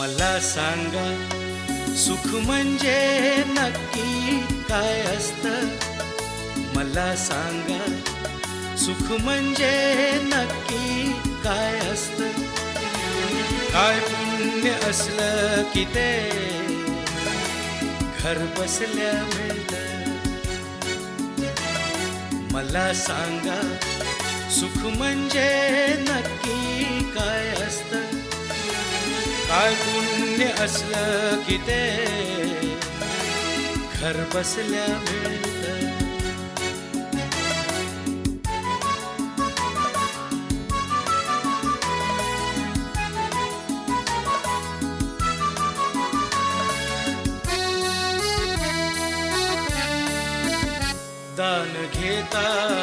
मला सांगा सुख म्हणजे नक्की काय असतं. मला सांगा सुख म्हणजे नक्की काय असतं. काय पुण्य असलं की ते घर बसल्या मिळतं. मला सांगा सुख म्हणजे नक्की काय असतं. काय पुण्य असलं की ते घर बसल्या मिळतं. दान घेता